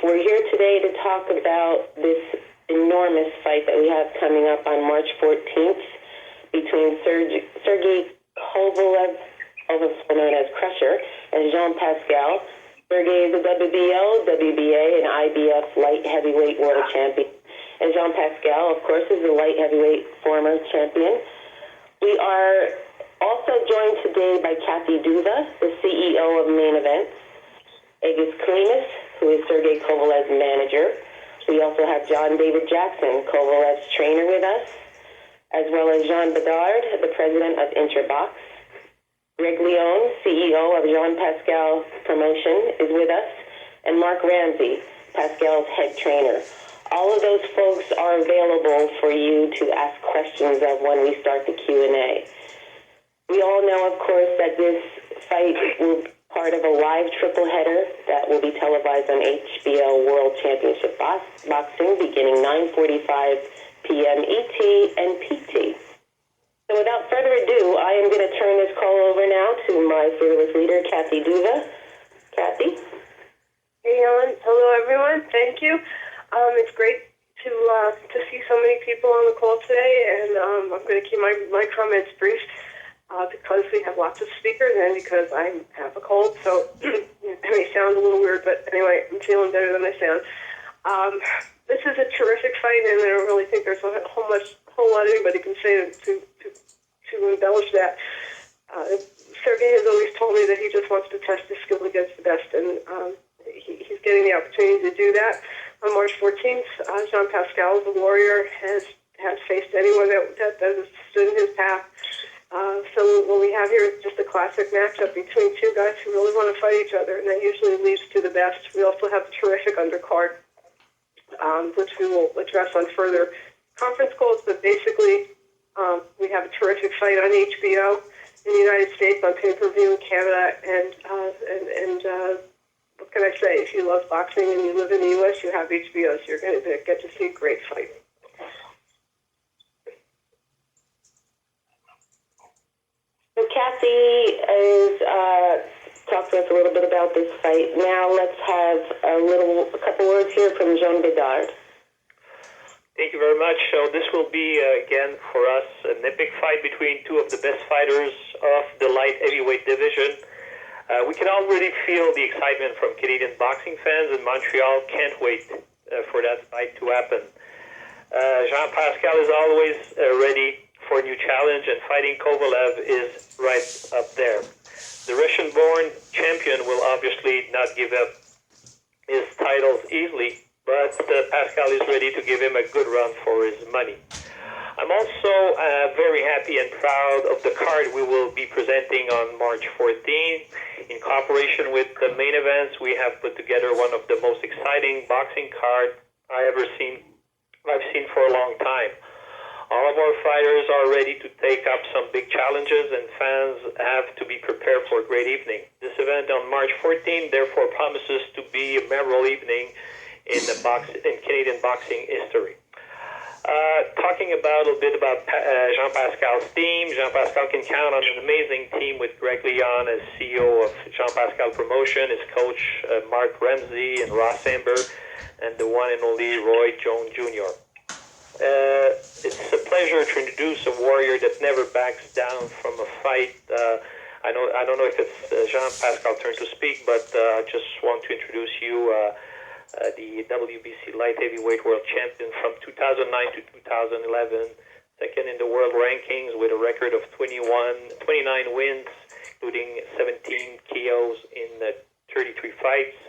We're here today to talk about this enormous fight that we have coming up on March 14th between Sergey Kovalev, also known as Krusher, and Jean Pascal. Sergey is a WBO, WBA, and IBF Light Heavyweight World Champion. And Jean Pascal, of course, is a Light Heavyweight former champion. We are also joined today by Kathy Duva, the CEO of Main Events, Egis Klimas, who is Sergey Kovalev's manager. We also have John David Jackson, Kovalev's trainer, with us, as well as Jean Bedard, the president of Interbox. Greg Leone, CEO of Jean Pascal Promotion, is with us, and Mark Ramsey, Pascal's head trainer. All of those folks are available for you to ask questions of when we start the Q&A. We all know, of course, that this fight will be part of a live triple header that will be televised on HBO World Championship Boxing beginning 9:45 p.m. ET and PT. So without further ado, I am going to turn this call over now to my fearless leader, Kathy Duva. Kathy? Hey, Helen. Hello, everyone. Thank you. It's great to see so many people on the call today, and I'm going to keep my comments brief because we have lots of speakers and because I have a cold, so it may sound a little weird, but anyway, I'm feeling better than I sound. This is a terrific fight, and I don't really think there's a whole lot anybody can say to embellish that. Sergey has always told me that he just wants to test his skill against the best, and he's getting the opportunity to do that. On March 14th, Jean Pascal, the warrior, has faced anyone that has stood in his path. So what we have here is just a classic matchup between two guys who really want to fight each other, and that usually leads to the best. We also have a terrific undercard, which we will address on further conference calls, but basically we have a terrific fight on HBO in the United States, on pay-per-view in Canada, and what can I say? If you love boxing and you live in the U.S., you have HBO, so you're going to get to see a great fight. So Kathy is talked to us a little bit about this fight. Now let's have a couple words here from Jean Bedard. Thank you very much. So this will be, again, for us, an epic fight between two of the best fighters of the light heavyweight division. We can already feel the excitement from Canadian boxing fans in Montreal. Can't wait for that fight to happen. Jean Pascal is always ready for a new challenge, and fighting Kovalev is right up there. The Russian-born champion will obviously not give up his titles easily, but Pascal is ready to give him a good run for his money. I'm also very happy and proud of the card we will be presenting on March 14th. In cooperation with the Main Events, we have put together one of the most exciting boxing cards I've seen for a long time. All of our fighters are ready to take up some big challenges, and fans have to be prepared for a great evening. This event on March 14th, therefore, promises to be a memorable evening in Canadian boxing history. Talking a little bit about Jean Pascal's team, Jean Pascal can count on an amazing team with Greg Leone as CEO of Jean Pascal Promotion, his coach Mark Ramsey and Ross Amber, and the one and only Roy Jones Jr. It's a pleasure to introduce a warrior that never backs down from a fight. I don't know if it's Jean Pascal's turn to speak, but I just want to introduce you the WBC Light Heavyweight World Champion from 2009 to 2011, second in the world rankings with a record of 29 wins, including 17 KOs in 33 fights.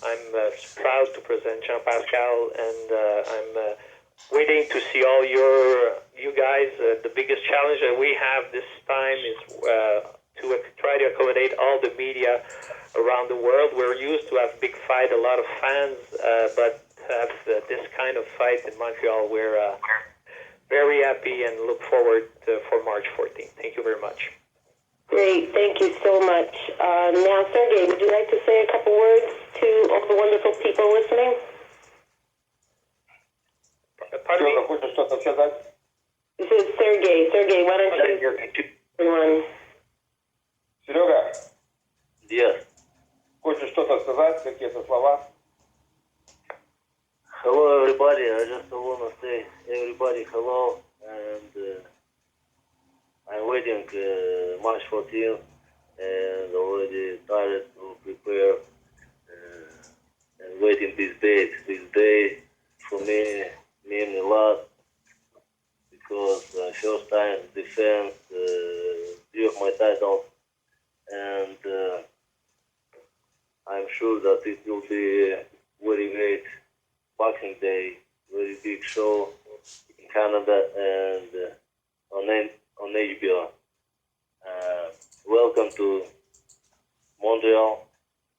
I'm proud to present Jean Pascal, and I'm waiting to see all you guys. The biggest challenge that we have this time is to try to accommodate all the media around the world. We're used to have big fight, a lot of fans, but to have this kind of fight in Montreal, we're very happy and look forward for March 14th. Thank you very much. Great, thank you so much. Now, Sergey, would you like to say a couple words to all the wonderful people listening? Pardon me? This is Sergey. Sergey, why don't you... Everyone. Серега, Yes. хочешь что-то сказать, какие-то слова? waiting March 14th and already started to prepare and waiting this date. This day for me means a lot because first time defense three of my titles, and I'm sure that it will be a very great boxing day, very big show in Canada and on HBO. Welcome to Montreal,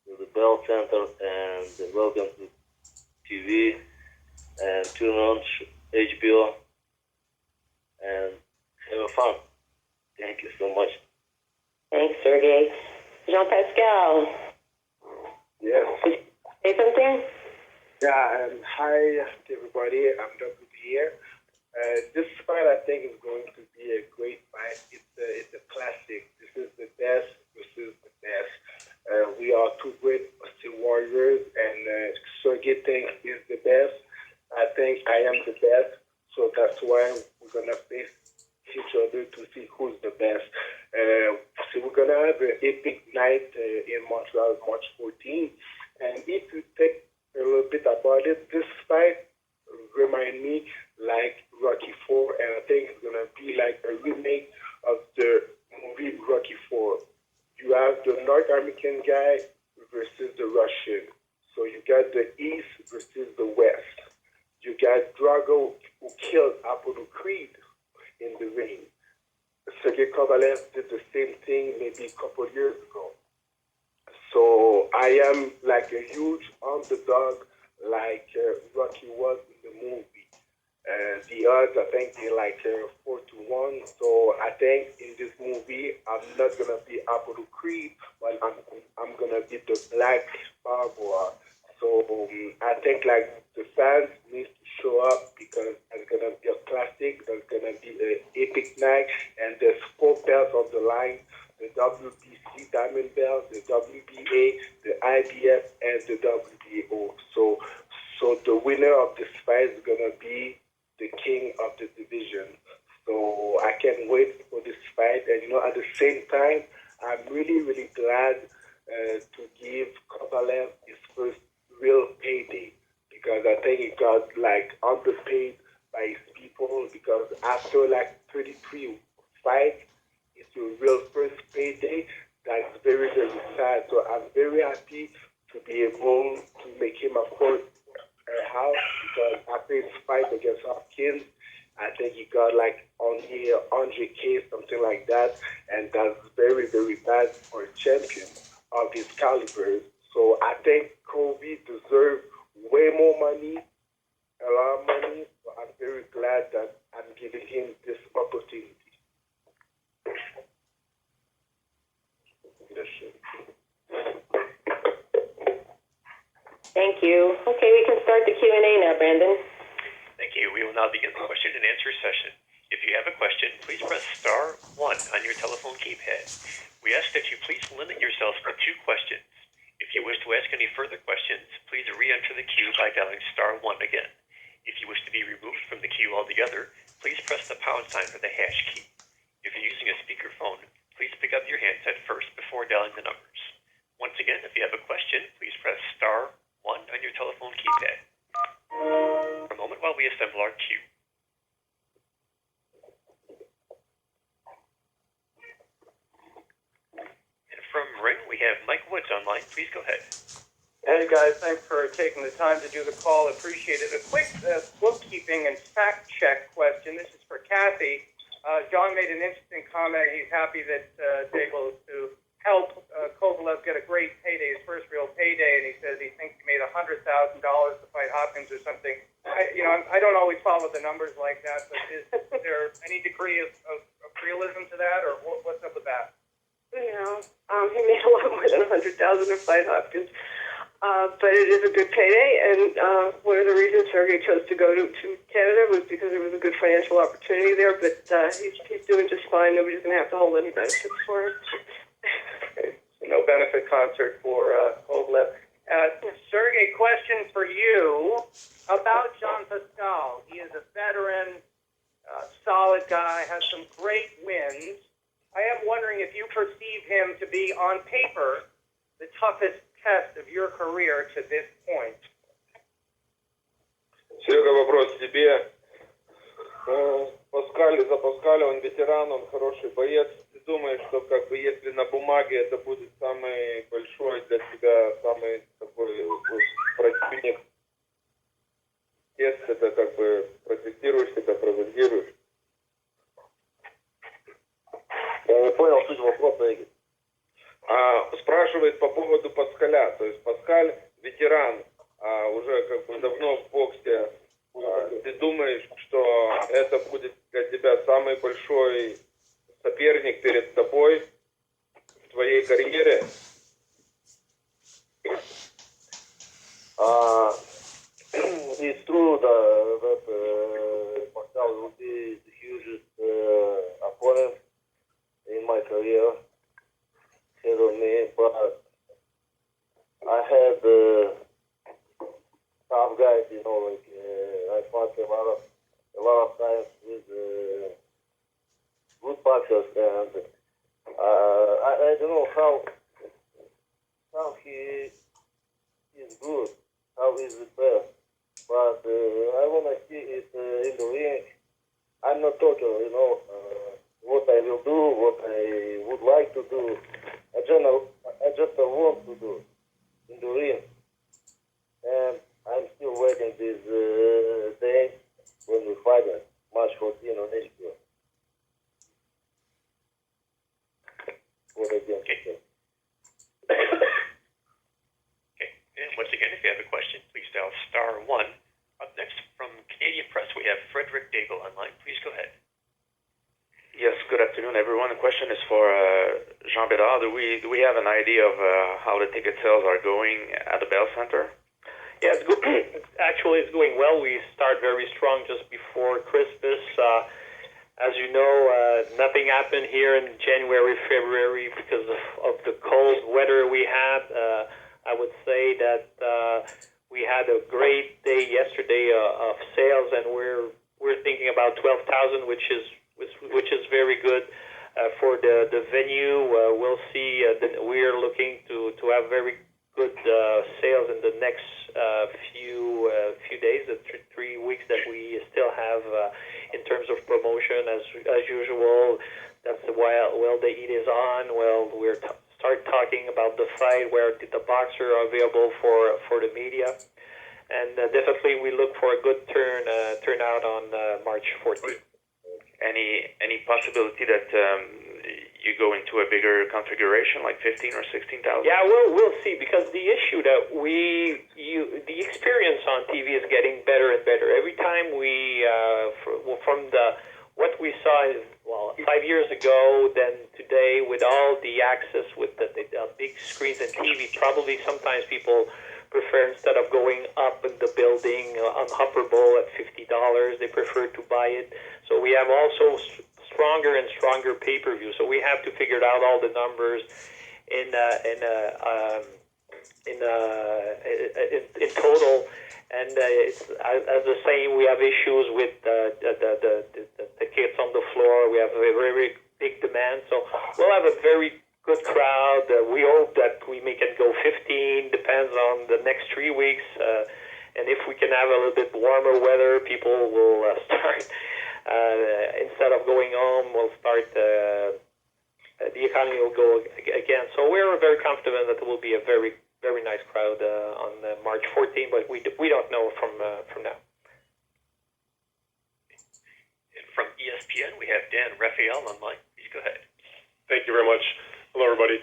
to the Bell Center, and welcome to TV, and tune on HBO, and have fun. Thank you so much. Thanks, Sergey. Jean Pascal. Yes. Say something? Yeah, hi to everybody. I'm WB here. This fight, I think, is going to be a great fight. It's a classic. This is the best. This is the best. We are two great steel warriors, and Sergey thinks he's the best. I think I am the best. So that's why we're going to face each other to see who's the best. So we're going to have an epic night in Montreal, March 14th. And if you think a little bit about it, this fight remind me like Rocky 4, and I think it's going to be like a remake of the movie Rocky 4. You have the North American guy versus the Russian. So you got the East versus the West. You got Drago, who killed Apollo Creed in the ring. Sergey Kovalev did the same thing maybe a couple of years ago. So I am like a huge underdog like Rocky was in the movie. The odds, I think, they're like 4-1. So I think in this movie, I'm not going to be Apollo Creed, but I'm going to be the Black Barboa. So I think like the fans need to show up because it's going to be a classic. There's going to be an epic night, and there's 4 belts on the line: the WBC Diamond Belt, the WBA, the IBF, and the WBO. So the winner of this fight is going to be the king of the division. So I can't wait for this fight. And, at the same time, I'm really, really glad to give Kovalev his first real payday, because I think he got like underpaid by his people, because after like 33 fights, it's your real first payday. That's very, very sad. So I'm very happy to be able to make him afford a house, because after his fight against Hopkins, I think he got like only 100K, something like that, and that's very, very bad for a champion of his caliber. So I think Kobe deserves way more money, a lot of money. So I'm very glad that I'm giving him this opportunity. Thank you. Okay, we can start the Q&A now, Brandon. Thank you. We will now begin the question and answer session. If you have a question, please press star 1 on your telephone keypad. We ask that you please limit yourself to 2 questions. If you wish to ask any further questions, please re-enter the queue by dialing star 1 again. If you wish to be removed from the queue altogether, please press the pound sign for the hash key. If you're using a speakerphone, please pick up your handset first before dialing the numbers. Once again, if you have a question, please press star 1 on your telephone keypad. For a moment while we assemble our queue. And from Ring, we have Mike Woods online. Please go ahead. Hey guys, thanks for taking the time to do the call. Appreciate it. A quick bookkeeping and fact check question. This is for Kathy. John made an interesting comment. He's happy that able to help Kovalev get a great payday, his first real payday, and he says he thinks he made $100,000 to fight Hopkins or something. I don't always follow the numbers like that, but is there any degree of realism to that, or what's up with that? He made a lot more than $100,000 to fight Hopkins. But it is a good payday, and one of the reasons Sergey chose to go to Canada was because there was a good financial opportunity there, but he's doing just fine. Nobody's going to have to hold any benefits for him. No benefit concert for Kovalev. Sergey, question for you about Jean Pascal. He is a veteran, solid guy, has some great wins. wondering if you perceive him to be, on paper, the toughest test of your career to this point. Серега, вопрос тебе. Паскаль за Паскаля, он ветеран, он хороший боец. Ты думаешь, что как бы если на бумаге это будет самый большой для тебя, самый такой противник, тест, это как бы протестируешь себя, прогнозируешь? Я не понял суть вопроса, Игорь. Спрашивает по поводу Паскаля. То есть Паскаль ветеран, уже как бы давно в боксе. Ты думаешь, что это будет для тебя самый большой соперник перед тобой в твоей карьере? It's true that Pascal will be the hugest opponent in my career, ahead of me, but I had tough guys, you know, like I fought a lot of times with good boxers, and I don't know how he is good, how he's the best, but I want to see it in the ring. I'm not talking, you know, what I will do, what I would like to do. I just want to do in the ring. And I'm still waiting this day when we fight it, March 14 on HBO. What again? Okay. And once again, if you have a question, please dial *1. Up next, from Canadian Press, we have Frederick Daigle online. Please go ahead. Yes, good afternoon, everyone. The question is for Jean Pascal. Do we have an idea of how the ticket sales are going at the Bell Center? Yeah, it's good. Actually, it's going well. We start very strong just before Christmas. As you know, nothing happened here in January, February because of the cold weather we had. I would say that we had a great day yesterday of sales, and we're thinking about 12,000, which is very good for the venue. We'll see. We are looking to have very good sales in the next few days, the 3 weeks that we still have in terms of promotion. As usual, that's while the heat is on. Well, we're start talking about the fight, where the boxer are available for the media, and definitely we look for a good turnout on March 14th. Any possibility that you go into a bigger configuration, like 15 or 16,000? Yeah, we'll see, because the issue that the experience on TV is getting better and better every time. From what we saw 5 years ago, then today, with all the access with the big screens and TV, probably sometimes people prefer, instead of going up in the building on Upper Bowl at $50, they prefer to buy it. So we have also stronger and stronger pay-per-view. So we have to figure out all the numbers in total. And it's, as the saying, we have issues with the kids on the floor. We have a very big demand. So we'll have a very good crowd. We hope that we make it go 15. Depends on the next 3 weeks. And if we can have a little bit warmer weather, people will start. Instead of going home, we'll start. The economy will go again. So we're very confident that it will be a very, very nice crowd on March 14th, but we don't know from now. And from ESPN, we have Dan Raphael online. Please go ahead. Thank you very much. Hello, everybody.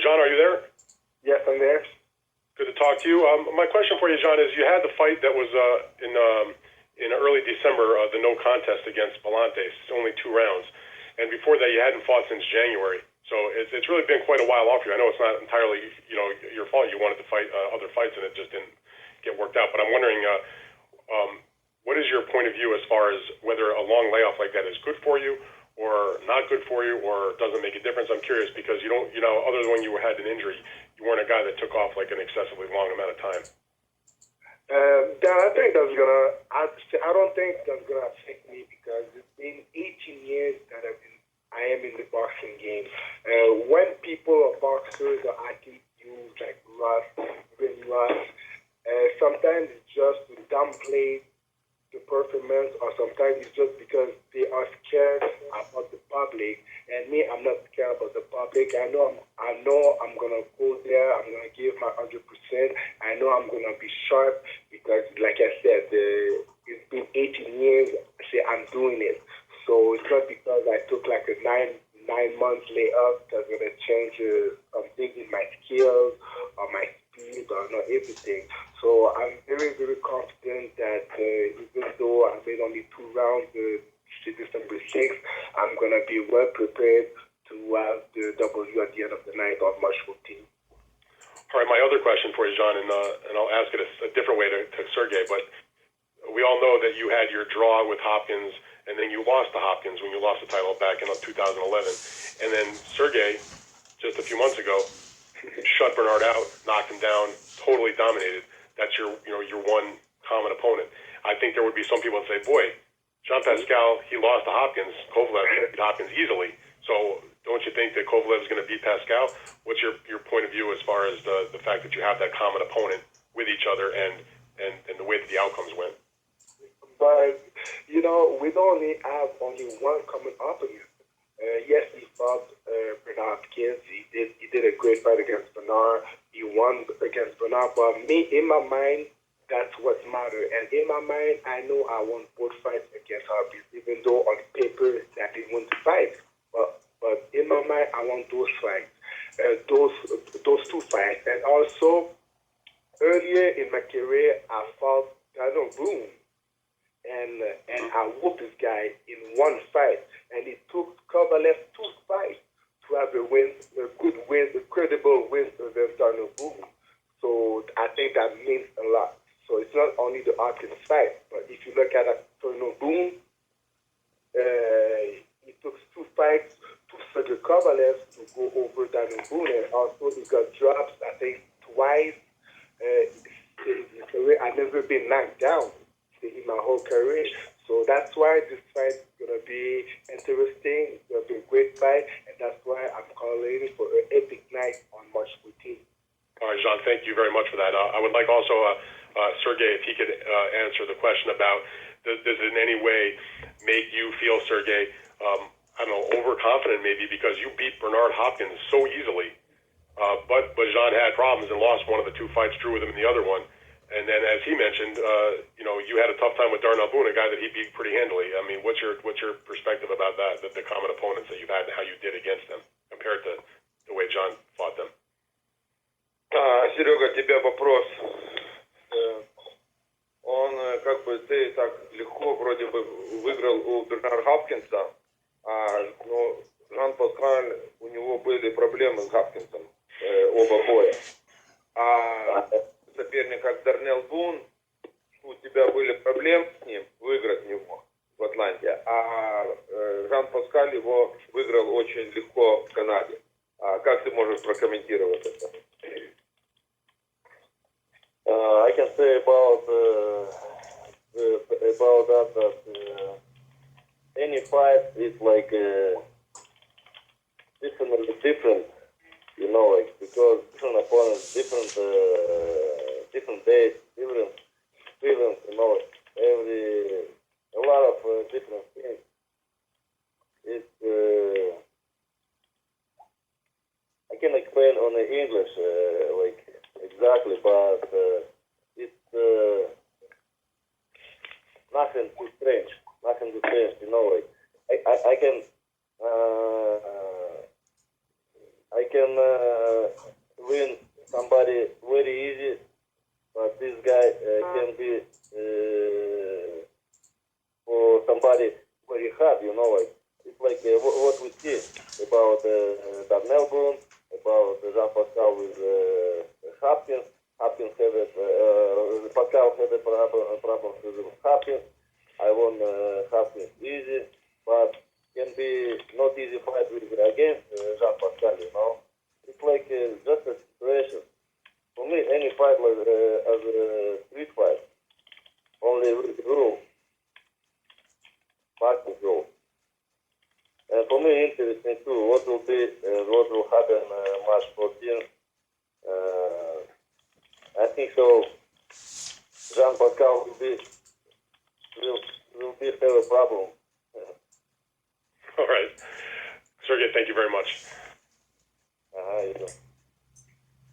Jean, are you there? Yes, I'm there. Good to talk to you. My question for you, Jean, is you had the fight that was in early December, the no contest against Bolonti. It's only 2 rounds. And before that, you hadn't fought since January. So it's really been quite a while off you. I know it's not entirely your fault. You wanted to fight other fights, and it just didn't get worked out. But I'm wondering, what is your point of view as far as whether a long layoff like that is good for you or not good for you, or doesn't make a difference? I'm curious because you don't, other than when you had an injury, you weren't a guy that took off like an excessively long amount of time. Dan, I think that's I don't think that's gonna affect me, because it's been 18 years that I am in the boxing game. When people or boxers or athletes use like rust, really rust, sometimes it's just to downplay the performance, or sometimes it's just because they are scared about the public. And me, I'm not scared about the public. I know I'm gonna go there. I'm gonna give my 100%. I know I'm gonna be sharp because, like I said, it's been 18 years. I'm doing it. So it's not because I took like a nine month layoff that's gonna change something in my skills or my speed or not everything. So I'm very, very confident that even though I made only 2 rounds, December 6th, I'm gonna be well prepared to have the W at the end of the night on March 14th. All right, my other question for you, Jean, and I'll ask it a different way to Sergey, but we all know that you had your draw with Hopkins, and then you lost to Hopkins when you lost the title back in 2011. And then Sergey, just a few months ago, shut Bernard out, knocked him down, totally dominated. That's your one common opponent. I think there would be some people that say, boy, Jean Pascal, he lost to Hopkins. Kovalev beat Hopkins easily. So don't you think that Kovalev is going to beat Pascal? What's your point of view as far as the fact that you have that common opponent with each other and the way that the outcomes went? But, we don't only have only one common opponent. Yes, he fought Bernard Hopkins. He did a great fight against Bernard. He won against Bernard. But me, in my mind, that's what matters. And in my mind, I know I won both fights against Hopkins, even though on paper I didn't win the fight. But in my mind, I won those fights, those 2 fights. And also, earlier in my career, I fought Daniel Boone. And I whooped this guy in 1 fight. And it took Kovalev 2 fights to have a good win, a credible win against Daniel Boone. So I think that means a lot. So it's not only the Hopkins fight, but if you look at Daniel Boone, it took 2 fights to Sergey Kovalev to go over Daniel Boone. And also he got dropped, I think, twice. In his career, I've never been knocked down in my whole career. So that's why this fight is going to be interesting. It's going to be a great fight, and that's why I'm calling for an epic night on March 14th. All right, Jean, thank you very much for that. I would like also Sergey, if he could answer the question about does it in any way make you feel, Sergey, I don't know, overconfident maybe because you beat Bernard Hopkins so easily, but Jean had problems and lost one of the 2 fights, drew with him in the other one. And then, as he mentioned, you had a tough time with Darnell Boone, a guy that he beat pretty handily. I mean, what's your perspective about that, the common opponents that you've had and how you did against them compared to the way John fought them? Серега, тебе вопрос. Он, ты так легко вроде бы выиграл у Бернарда Хопкинса, но Жан Паскаль, у него были проблемы с Хопкинсом, оба боя. Соперник как Дарнелл Бун, у тебя были проблемы с ним выиграть его в Атланте, а Жан Паскаль его выиграл очень легко в Канаде. Как ты можешь прокомментировать это? I can say about that any fight is like different, because different opponents, different days, different experience, a lot of different things. It's I can explain on the English exactly, but it's nothing too strange, I can win somebody very easy, but this guy can be for somebody very hard, It's like what we see about Darnell Boone, about Jean Pascal with Hopkins. Hopkins had Pascal had a problem with Hopkins. I won Hopkins easy, but can be not easy fight against Jean Pascal, It's like just a situation. For me, any fight like as a street fight, only rule, boxing rule. And for me,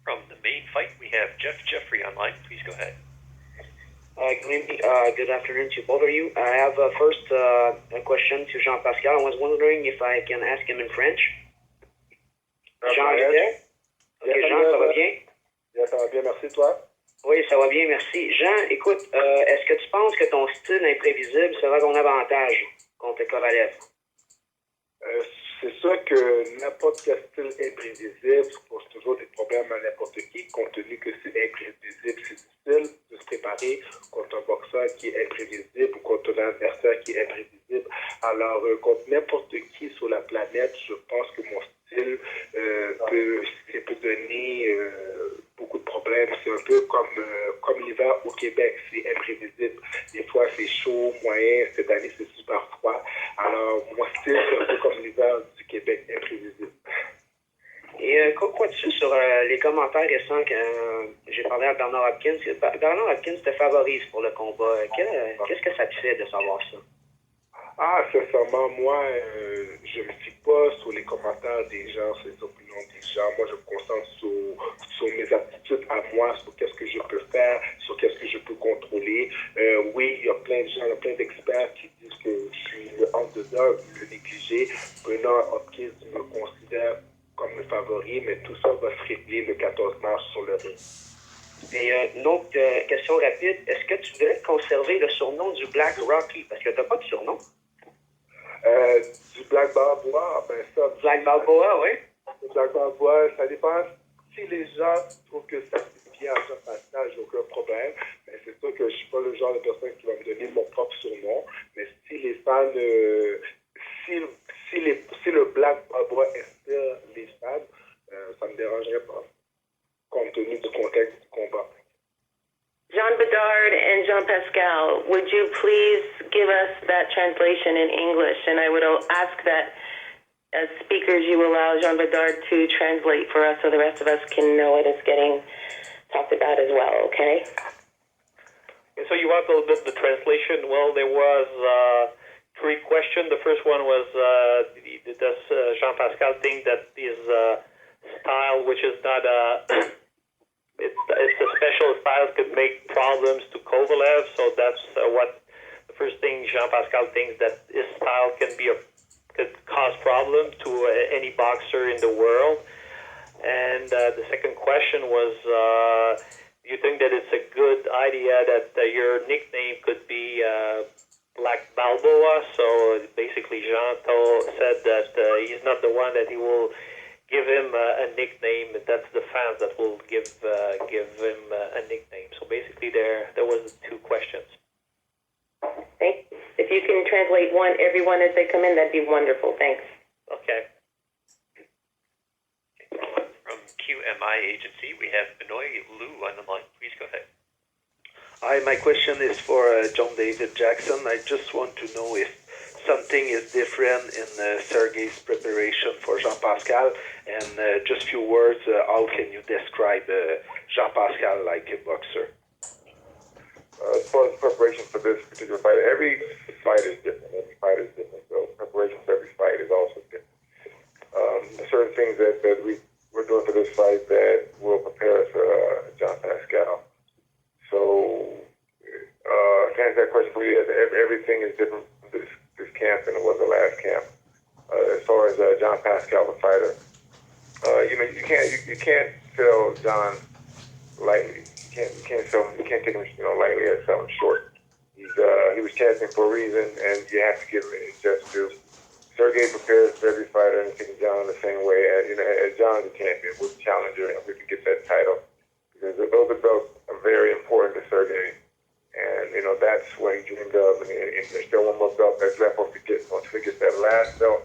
From the main fight, we have Jeff Jeffrey online. Please go ahead. Good afternoon to both of you. I have first a question to Jean Pascal. I was wondering if I can ask him in French. Jean, est there? Ok, Jean, ça va bien? Ça va bien, merci, toi? Oui, ça va bien, merci. Jean, écoute, est-ce que tu penses que ton style imprévisible sera ton avantage contre Kovalev? C'est sûr que n'importe quel style imprévisible pose toujours des problèmes à n'importe qui, compte tenu que c'est imprévisible. C'est difficile de se préparer contre un boxeur qui est imprévisible ou contre un adversaire qui est imprévisible. Alors, contre n'importe qui sur la planète, je pense que mon style peut donner beaucoup de problèmes. C'est un peu comme l'hiver au Québec, c'est imprévisible. Des fois, c'est chaud, moyen. Cette année, c'est super froid. Alors, mon style, c'est un peu comme l'hiver du Québec, imprévisible. Et quoi crois-tu sur les commentaires récents que j'ai parlé à Bernard Hopkins? Bernard Hopkins te favorise pour le combat. Qu'est-ce que ça te fait de savoir ça? Ah, sincèrement, moi, je ne me fie pas sur les commentaires des gens, sur les opinions des gens. Moi, je me concentre sur mes aptitudes à moi, sur qu'est-ce que je peux faire, sur qu'est-ce que je peux contrôler. Oui, il y a plein de gens, il y a plein d'experts qui disent que je suis le underdog, le négligé. Bernard Hopkins me considère comme le favori, mais tout ça va se régler le 14 mars sur le ring. Et une autre question rapide, est-ce que tu voudrais conserver le surnom du Black Rocky? Parce que tu n'as pas de surnom. Du Black Balboa, ben ça... Black Balboa, oui. Black Balboa, ça dépend. Si les gens trouvent que ça fait bien à Jean Pascal, j'ai aucun problème. Mais c'est sûr que je ne suis pas le genre de personne qui va me donner mon propre surnom. Mais si les fans... Si le Black Balboa inspire les fans, ça ne me dérangerait pas, compte tenu du contexte du combat. Jean Bedard and Jean Pascal, would you please give us that translation in English? And I would ask that as speakers you allow Jean Bedard to translate for us so the rest of us can know what is getting talked about as well, okay? And so you want a little bit the translation? Well, there was 3 questions. The first one was, does Jean Pascal think that his style, which is not it's a special style, could make problems to Kovalev? So that's what the first thing Jean Pascal thinks, that his style could cause problems to any boxer in the world. And the second question was, do you think that it's a good idea that your nickname could be Black Balboa? So basically Jean said that he's not the one that he will give him a nickname. That's the fans that will give him a nickname. So basically there was 2 questions. Thanks. If you can translate everyone as they come in, that'd be wonderful. Thanks. Okay. From QMI Agency, we have Benoit Liu on the line. Please go ahead. Hi, my question is for John David Jackson. I just want to know if something is different in Sergey's preparation for Jean Pascal, and just few words, how can you describe Jean Pascal like a boxer? As far as preparation for this particular fight, every fight is different. Every fight is different. So preparation for every fight is also different. Certain things that we're doing for this fight that will prepare us for Jean Pascal. So to answer that question for you, everything is different this camp than it was the last camp. As far as Jean Pascal, the fighter, you can't sell John lightly. You can't take him lightly or sell him short. He was champion for a reason, and you have to give him just due. Sergey prepares for every fighter and taking John the same way. As John's a champion, we're the challenger, and we can get that title because those belts are very important to Sergey. And, that's what he dreamed of. And there's still one more belt that's left once he gets that last belt.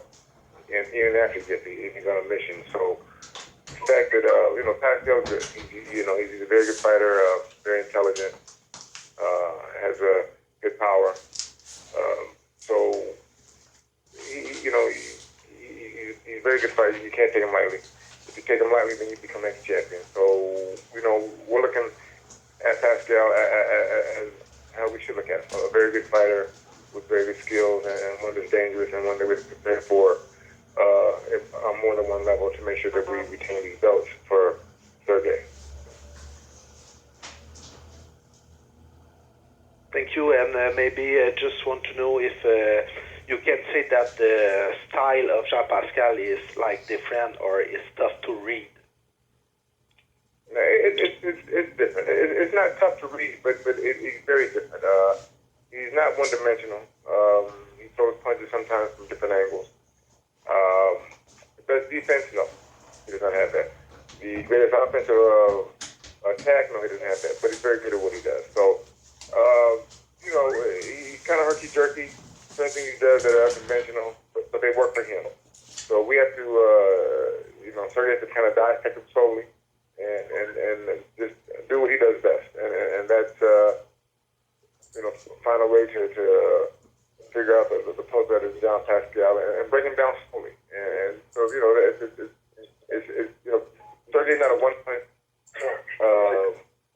And even after he gets it, he's on a mission. So the fact that, Pascal's he's a very good fighter, very intelligent, has a good power. So, he's a very good fighter. You can't take him lightly. If you take him lightly, then you become next champion. So, we're looking at Pascal as how we should look at him. A very good fighter with very good skills and one that's dangerous and one that we're prepared for on more than one level to make sure that we retain these belts for Sergey. Thank you, and maybe just want to know if you can say that the style of Jean Pascal is like different or is tough to read. No, it's different. It's not tough to read, but it's very different. He's not one-dimensional. He throws punches sometimes from different angles. Best defense, no, he does not have that. The greatest offensive attack, no, he doesn't have that. But he's very good at what he does. So. He's kind of herky-jerky. Certain things he does that are unconventional, but they work for him. So we have to, Sergey has to kind of dissect him slowly and just do what he does best. And that's, find a way to figure out the post that is Jean Pascal and bring him down slowly. And so, Sergey's not a one-punch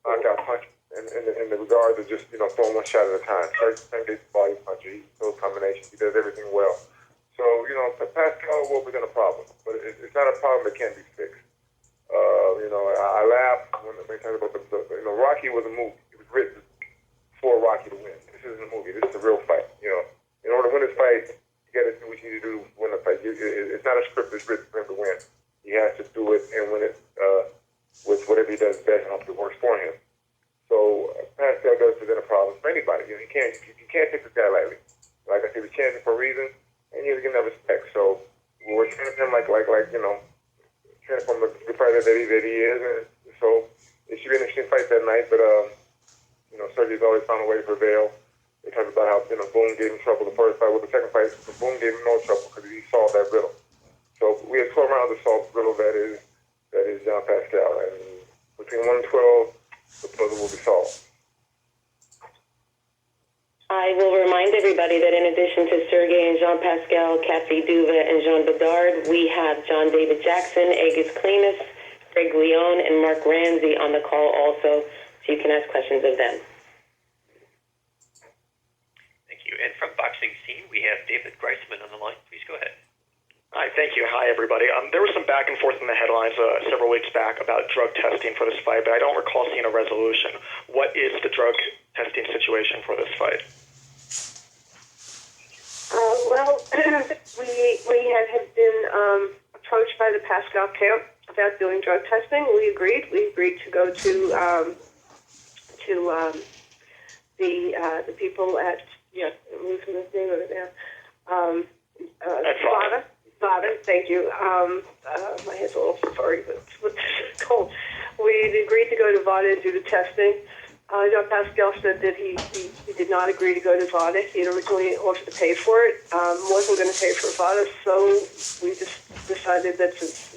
knockout punch. In the regard of just, throwing one shot at a time. Sergey's a volume puncher. He throws combinations. He does everything well. So, Pascal will present a problem. But it's not a problem that can't be fixed. I laugh when they talk about Rocky was a movie. It was written for Rocky to win. This isn't a movie. This is a real fight. In order to win this fight, you got to do what you need to do to win the fight. It's not a script that's written for him to win. He has to do it and win it with whatever he does best and hope it works for him. So Pascal does present a problem for anybody. You can't take this guy lightly. Like I said, he's champion for a reason, and you have to give him that respect. So we're training him like training from the fighter that he is. And so it should be an interesting fight that night. But Sergey's always found a way to prevail. They talked about how Boone gave him trouble the first fight. Well, the second fight, Boone gave him no trouble because he solved that riddle. So we have 12 rounds to solve the riddle that is Jean Pascal, and between 1 and 12. The puzzle will be solved. I will remind everybody that in addition to Sergey and Jean Pascal, Kathy Duva, and Jean Bedard, we have John David Jackson, Agus Klimas, Greg Leone, and Mark Ramsey on the call also, so you can ask questions of them. Thank you. And from Boxing Scene, we have David Greisman on the line. Please go ahead. Hi, thank you. Hi, everybody. There was some back and forth in the headlines several weeks back about drug testing for this fight, but I don't recall seeing a resolution. What is the drug testing situation for this fight? We had been approached by the Pascal camp about doing drug testing. We agreed. We agreed to go to the people at I'm losing the name of it now. Vada, thank you. My head's a little sorry, but it's cold. We agreed to go to Vada and do the testing. Jean Pascal said that he did not agree to go to Vada. He had originally offered to pay for it, wasn't going to pay for Vada, so we just decided that since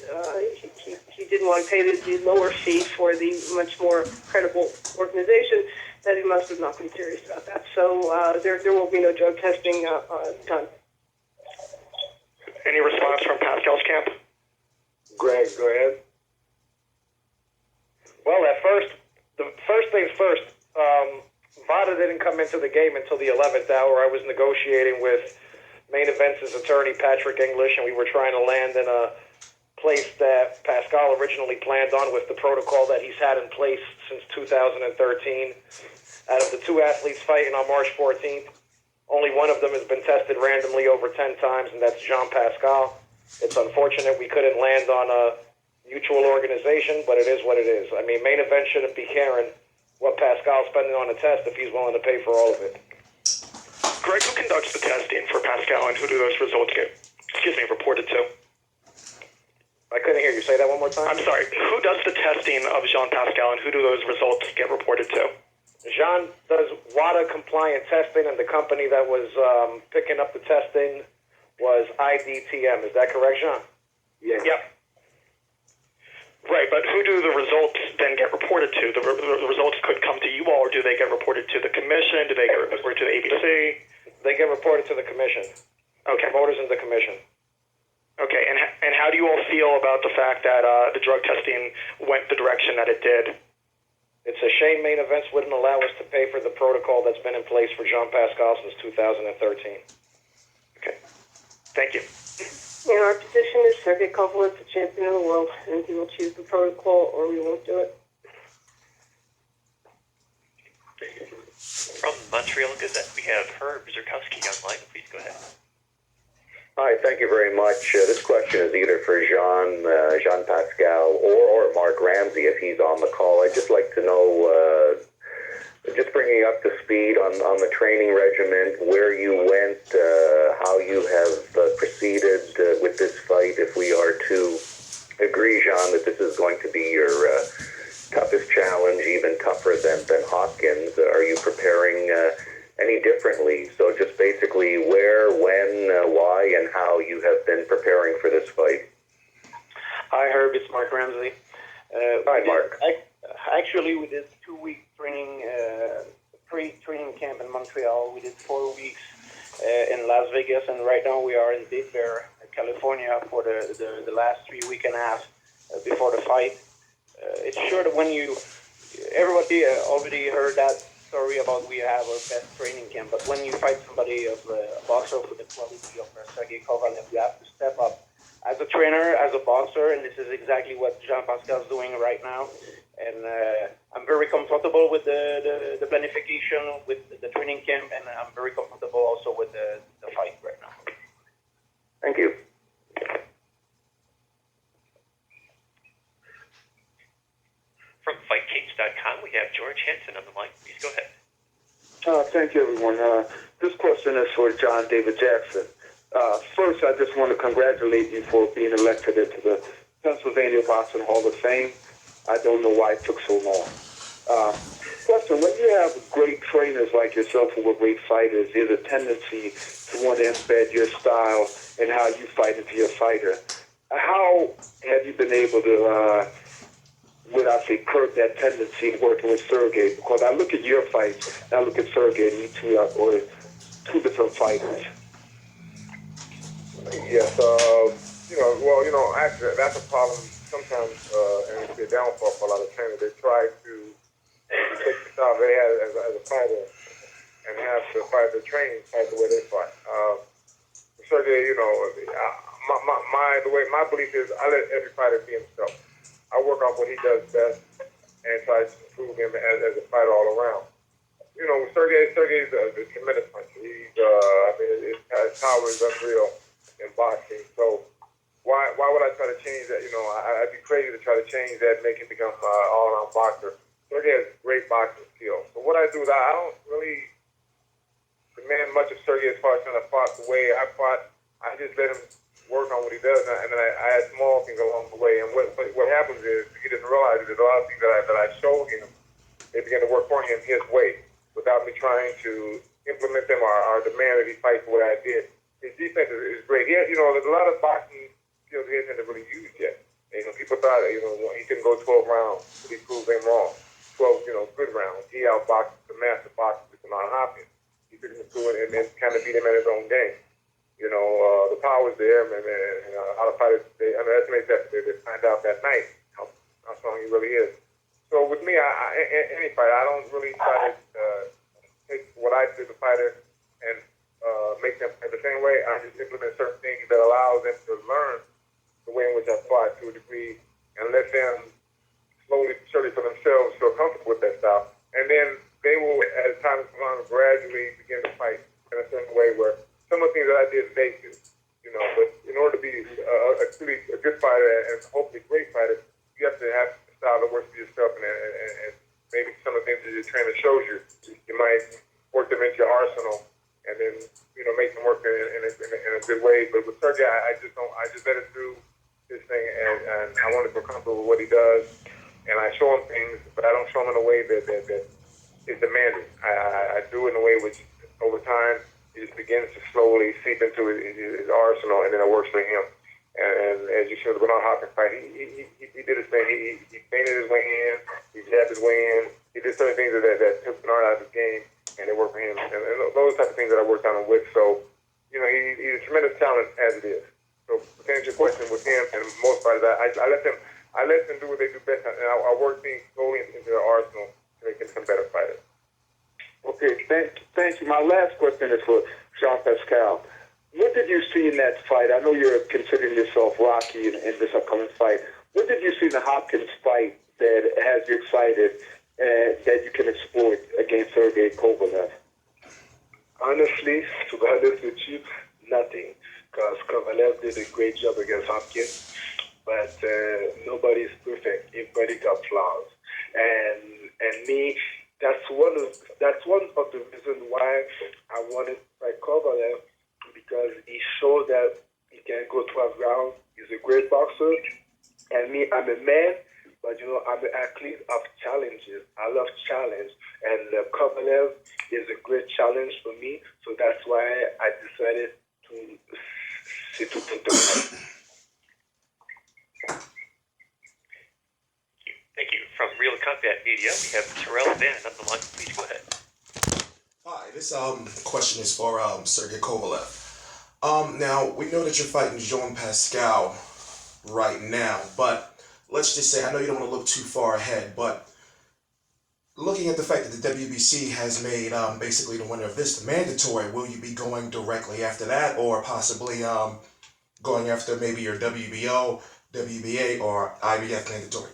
he didn't want to pay the lower fee for the much more credible organization, that he must have not been serious about that. So there will be no drug testing done. Any response from Pascal's camp? Greg, go ahead. Well, the first things first, Vada didn't come into the game until the 11th hour. I was negotiating with Main Events' attorney, Patrick English, and we were trying to land in a place that Pascal originally planned on with the protocol that he's had in place since 2013. Out of the two athletes fighting on March 14th, only one of them has been tested randomly over 10 times, and that's Jean Pascal. It's unfortunate we couldn't land on a mutual organization, but it is what it is. I mean, Main Event shouldn't be caring what Pascal's spending on a test if he's willing to pay for all of it. Greg, who conducts the testing for Pascal, and who do those results get, reported to? I couldn't hear you. Say that one more time? I'm sorry. Who does the testing of Jean Pascal, and who do those results get reported to? Jean does WADA compliant testing, and the company that was picking up the testing was IDTM. Is that correct, Jean? Yes. Yep. Right, but who do the results then get reported to? The results could come to you all, or do they get reported to the commission? Do they get reported to the ABC? They get reported to the commission. Okay. Promoters in the commission. Okay, and how do you all feel about the fact that the drug testing went the direction that it did? It's a shame Main Events wouldn't allow us to pay for the protocol that's been in place for Jean Pascal since 2013. Okay. Thank you. And our position is Sergey Kovalev, the champion of the world, and he will choose the protocol or we won't do it. From Montreal Gazette, we have Herb Zurkowski online. Please go ahead. Hi, thank you very much. This question is either for Jean Pascal, or Mark Ramsey if he's on the call. I'd just like to know, just bringing you up to speed on the training regimen, where you went, how you have proceeded with this fight, if we are to agree, Jean, that this is going to be your toughest challenge, even tougher than Hopkins. Are you preparing any differently? So just basically where, when, why, and how you have been preparing for this fight. Hi, Herb. It's Mark Ramsey. Hi, Mark. Actually, we did 2-week training, pre-training camp in Montreal. We did 4 weeks in Las Vegas, and right now we are in Big Bear, California, for the last 3 weeks and a half before the fight. It's sure that everybody already heard that story about we have our best training camp, but when you fight somebody of a boxer with the quality of Sergey Kovalev, you have to step up as a trainer, as a boxer, and this is exactly what Jean Pascal is doing right now. And I'm very comfortable with the planification, with the training camp, and I'm very comfortable also with the fight right now. Thank you. From FightKings.com, we have George Hansen on the line. Please go ahead. Thank you, everyone. This question is for John David Jackson. First, I just want to congratulate you for being elected into the Pennsylvania Boxing Hall of Fame. I don't know why it took so long. Question, when you have great trainers like yourself who are great fighters, there's a tendency to want to embed your style and how you fight into your fighter. How have you been able to, would I say, curb that tendency working with Sergey? Because I look at your fights, and I look at Sergey, and you two are two different fighters. Yes, actually, that's a problem sometimes, and it's a downfall for a lot of trainers. They try to take the style they had as a fighter and have the fighter train fight the way they fight. Sergey, my belief is I let every fighter be himself. I work on what he does best and try to improve him as a fighter all around. Sergey's a tremendous puncher. His power is unreal in boxing. So why would I try to change that? I'd be crazy to try to change that, make him become an all-around boxer. Sergey has great boxing skills. So what I do is I don't really demand much of Sergey as far as trying to fight the way I fought. I just let him work on what he does, and then I add small things along the way. And what happens is he doesn't realize there's a lot of things that I showed him. They begin to work for him his way without me trying to implement them or demand that he fight the way I did. His defense is great. There's a lot of boxing skills he hasn't really used yet. People thought he couldn't go 12 rounds, but he proved them wrong. 12, good rounds. He outboxed the master boxer, Usada Hopkins. He took him through it and then kind of beat him at his own game. The power's there, and a lot of fighters, they underestimate that. They find out that night how strong he really is. So with me, any fighter, I don't really try to take what I do to the fighter and make them fight the same way. I just implement certain things that allow them to learn the way in which I fought to a degree and let them slowly, surely for themselves feel comfortable with that style. And then they will, as time goes on, gradually begin to fight in a certain way where some of the things that I did, they do. But in order to be a good fighter and hopefully a great fighter, you have to have a style that works for yourself, and maybe some of the things that your trainer shows you, you might work them into your arsenal, and then make them work in a good way. But with Sergey, I just let him do his thing, and I want to feel comfortable with what he does, and I show him things, but I don't show him in a way that is demanding. I do it in a way which, over time, he just begins to slowly seep into his arsenal, and then it works for him. And as you said, the Bernard Hopkins fight, he did his thing. He feinted his way in, he jabbed his way in. He did certain things that took Bernard out of his game, and it worked for him. And those type of things that I worked on him with. So, he's a tremendous talent as it is. So to answer your question with him and most fighters, I let them do what they do best, and I work things slowly into their arsenal to make them become better fighters. Okay, thank you. My last question is for Jean Pascal. what did you see in that fight? I know you're considering yourself Rocky in this upcoming fight. What did you see in the Hopkins fight that has you excited that you can exploit against Sergey Kovalev? Honestly, to be honest with you, nothing. Because Kovalev did a great job against Hopkins, but nobody's perfect. Everybody got flaws, and me. That's one of the reasons why I wanted to fight Kovalev, because he showed that he can go 12 rounds. He's a great boxer, and me, I'm a man, but I'm an athlete of challenges. I love challenge, and Kovalev is a great challenge for me. So that's why I decided to take the fight. Thank you. From Real Combat Media, we have Terrell Van on the line. Please go ahead. Hi, this question is for Sergey Kovalev. Now, we know that you're fighting Jean Pascal right now, but let's just say, I know you don't want to look too far ahead, but looking at the fact that the WBC has made basically the winner of this the mandatory, will you be going directly after that, or possibly going after maybe your WBO, WBA, or IBF mandatory?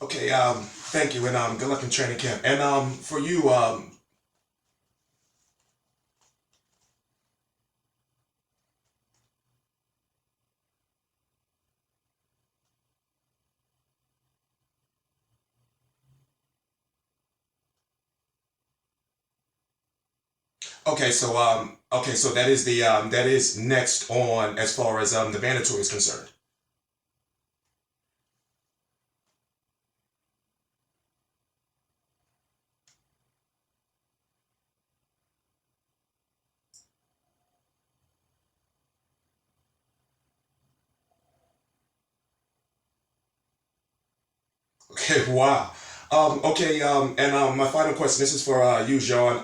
Okay, thank you, and good luck in training camp. And for you, okay, so that is the that is next on as far as the mandatory is concerned. Okay, wow. Okay, and my final question. This is for you, Jean.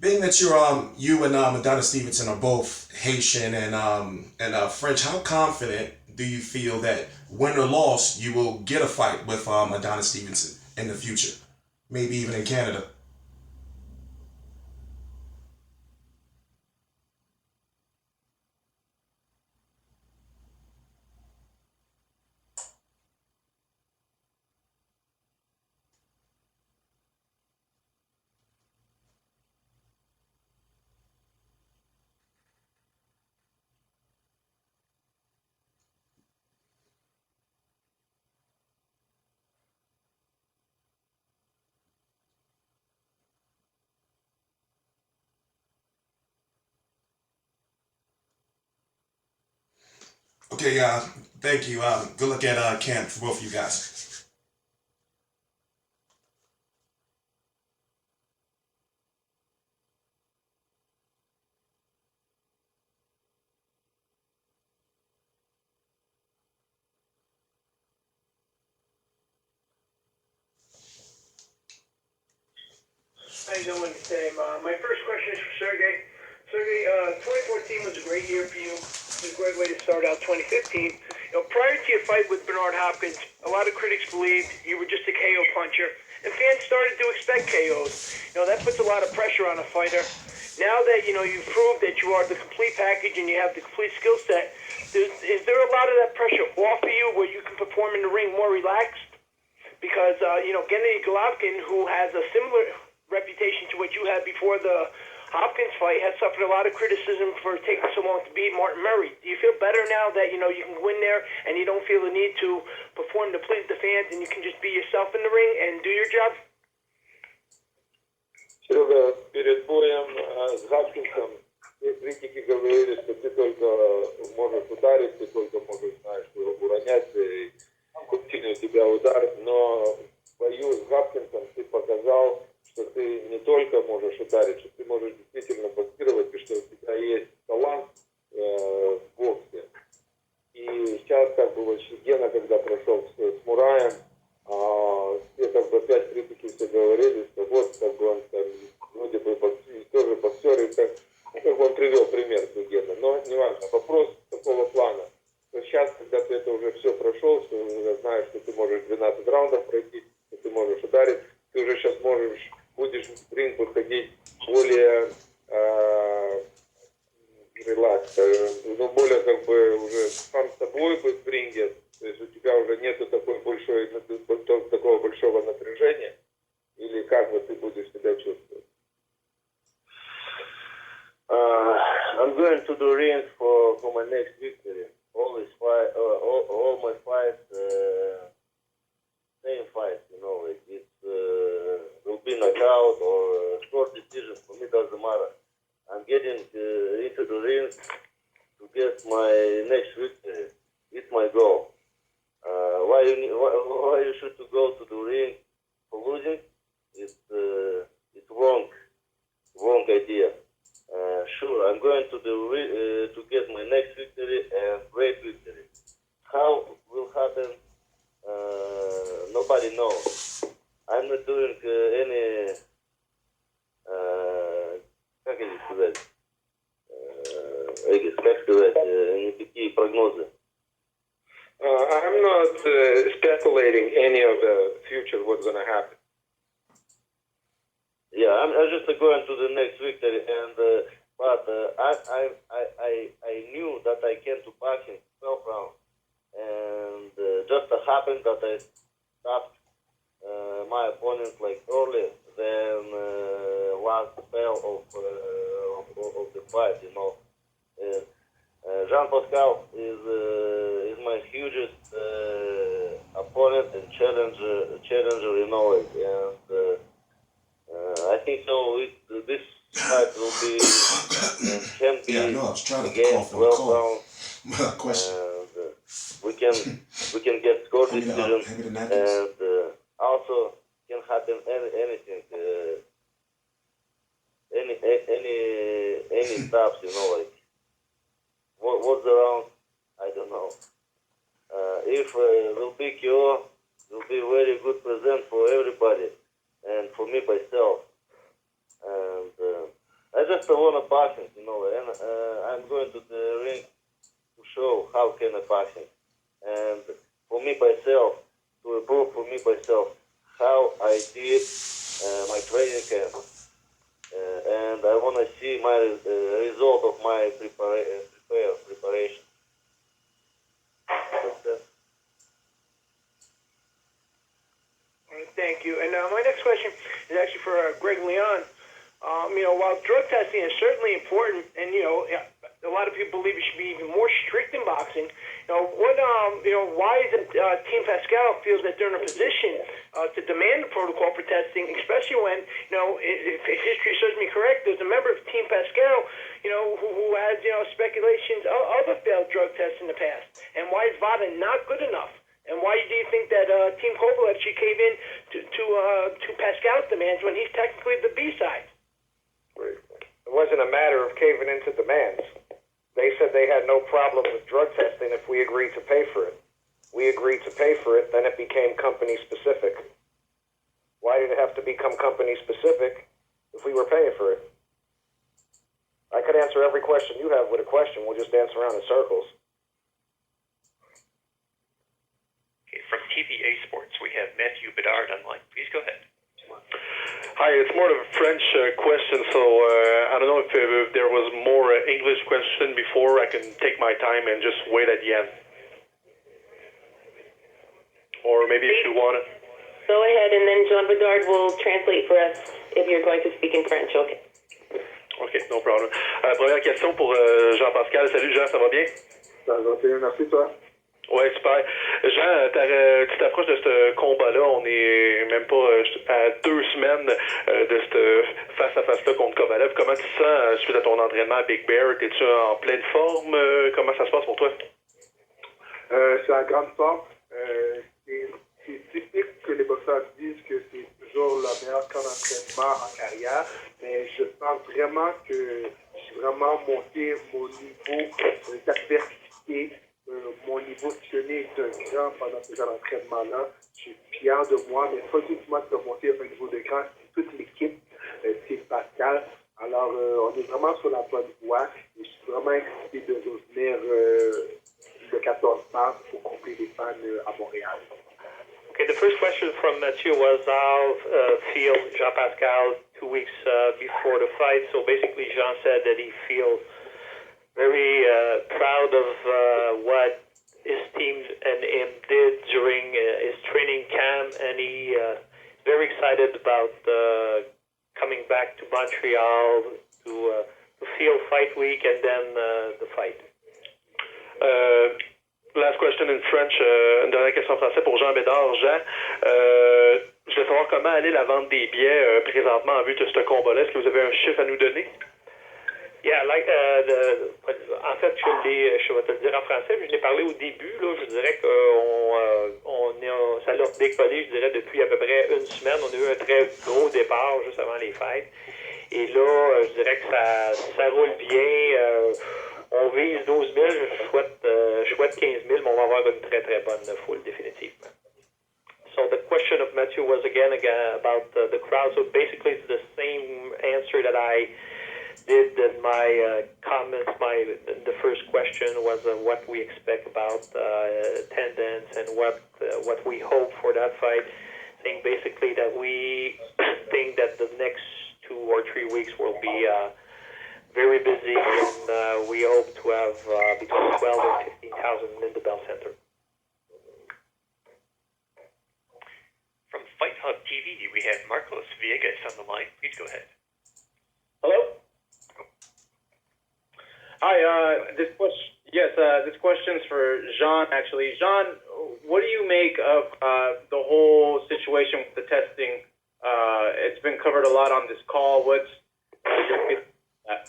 Being that you and Madonna Stevenson are both Haitian and French, how confident do you feel that win or loss you will get a fight with Madonna Stevenson in the future, maybe even in Canada? Okay, thank you. Good luck at camp for both of you guys. you doing today? My first question is for Sergey. Sergey, 2014 was a great year for you. It was a great way to start out 2015. Prior to your fight with Bernard Hopkins, a lot of critics believed you were just a KO puncher, and fans started to expect KOs. That puts a lot of pressure on a fighter. Now that you've proved that you are the complete package and you have the complete skill set, is there a lot of that pressure off of you where you can perform in the ring more relaxed? Because Gennady Golovkin, who has a similar reputation to what you had before the Hopkins fight, has suffered a lot of criticism for taking so long to beat Martin Murray. Do you feel better now that you can win there and you don't feel the need to perform to please the fans and you can just be yourself in the ring and do your job? Серега, перед боем с Гапкинсом критики говорили, что ты только можешь ударить, ты только можешь, знаешь, уронять, и сильный у тебя удар, но в бою с Гапкинсом ты показал, что ты не только можешь ударить, что ты можешь действительно боксировать, и что у тебя есть талант в боксе. И сейчас Гена, когда прошел с Мураем, все опять критики все говорили, что вот он там, вроде бы тоже боксер, и он привел пример Гена. Но неважно, вопрос такого плана. Но сейчас, когда ты это уже все прошел, что уже знаешь, что ты можешь 12 раундов пройти, что ты можешь ударить, ты уже сейчас будешь в ринг выходить более релакс, более уже сам с собой быть в ринге, то есть у тебя уже нету такого большого напряжения, или как ты будешь себя чувствовать? I'm going to the ring for my next victory. All my fights, same fights, it will be knockout or short decision. For me, doesn't matter. I'm getting into the ring to get my next victory. It's my goal. Why you should to go to the ring for losing? It's wrong idea. Sure, I'm going to get my next victory and great victory. How will happen? Nobody knows. I'm not doing any никакие прогнозы. I'm not speculating any of the future what's going to happen. Yeah, I'm just going to the next victory, and but I knew that I came to boxing 12 rounds, and just happened that I stopped my opponent earlier than last spell of the fight. Jean Pascal is my hugest opponent and challenger, and I think so. This fight will be can be I know. I was trying to again call for a call. Question. We can get score decision, and also can happen anything. Any stops, what's the round? I don't know. If will be KO, will be very good present for everybody and for me myself. And I just want to boxing, and I'm going to the ring to show how can I boxing, and for me myself to prove for me myself how I did my training camp, and I want to see my result of my preparation. Thank you. And my next question is actually for Greg Leon. While drug testing is certainly important, and a lot of people believe it should be even more strict in boxing. Why is it Team Pascal feels that they're in a position to demand the protocol for testing, especially when if history serves me correct, there's a member of Team Pascal, who has speculations of other failed drug tests in the past. And why is Vada not good enough? And why do you think that Team Kovalev should cave in to Pascal's demands when he's technically the B side? It wasn't a matter of caving into demands. They said they had no problem with drug testing if we agreed to pay for it. We agreed to pay for it, then it became company specific. Why did it have to become company specific? The if we were paying for it. I could answer every question you have with a question. We'll just dance around in circles. Okay, from TVA Sports, we have Matthew Bedard online. Please go ahead. Hi, it's more of a French question, so I don't know if there was more English question before. I can take my time and just wait at the end. Or maybe if you want to. Go ahead, and then Jean Bedard will translate for us if you're going to speak in French, okay? OK, no problem. Première question pour Jean Pascal. Salut Jean, ça va bien? Ça va bien, merci toi. Ouais, super. Jean, tu t'approches de ce combat-là. On est même pas à 2 semaines de ce face-à-face-là contre Kovalev. Comment tu te sens suite à ton entraînement à Big Bear? Es-tu en pleine forme? Comment ça se passe pour toi? Je suis en grande forme. C'est typique que les boxeurs disent que c'est toujours le meilleur camp d'entraînement en carrière, mais je sens vraiment que je suis vraiment monté mon niveau d'adversité, mon niveau technique d'un grand pendant ce genre d'entraînement-là. Je suis fier de moi, mais pas uniquement de monter à un niveau de grand, c'est toute l'équipe, c'est Pascal. Alors, on est vraiment sur la bonne voie et je suis vraiment excité de revenir le 14 mars pour compter les fans à Montréal. Okay, the first question from Mathieu was how feel Jean Pascal 2 weeks before the fight. So basically, Jean said that he feels very proud of what his team and him did during his training camp, and he very excited about coming back to Montreal to feel fight week and then the fight. Last question in French, une dernière question en français pour Jean Bédard. Jean, je veux savoir comment aller la vente des billets présentement en vue de ce combat-là. Est-ce que vous avez un chiffre à nous donner? Yeah, like, en fait, je vais te le dire en français, je l'ai parlé au début, là, je dirais que ça l'a décollé, je dirais, depuis à peu près une semaine. On a eu un très gros départ juste avant les fêtes. Et là, je dirais que ça roule bien. On vise 12 000, je souhaite 15 000, mais on va avoir une très très bonne foule, définitivement. So the question of Matthew was again about the crowd. So basically it's the same answer that I did in my comments. The first question was what we expect about attendance and what we hope for that fight. Saying basically that we think that the next 2 or 3 weeks will be very busy, and we hope to have between 12 and 15,000 in the Bell Center. From Fight Hub TV, we have Marcos Villegas on the line. Please go ahead. Hello? Hi, this question's for Jean, actually. Jean, what do you make of the whole situation with the testing? It's been covered a lot on this call. What's your feeling on that?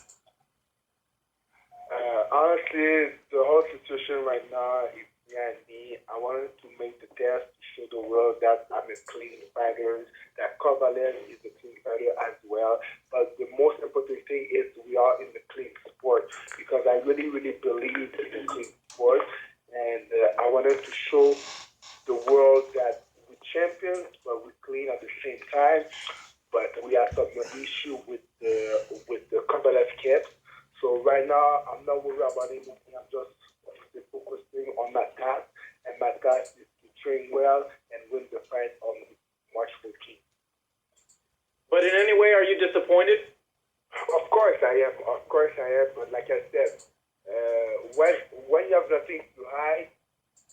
Honestly, the whole situation right now is behind me. I wanted to make the test to show the world that I'm a clean fighter, that Kovalev is a clean fighter as well. But the most important thing is we are in the clean sport, because I really, really believe in the clean sport. And I wanted to show the world that we're champions, but we're clean at the same time. But we have some issue with the Kovalev kit. So right now, I'm not worried about anything. I'm just focusing on my task. And my task is to train well and win the fight on March 14th. But in any way, are you disappointed? Of course I am. Of course I am. But like I said, when you have nothing to hide,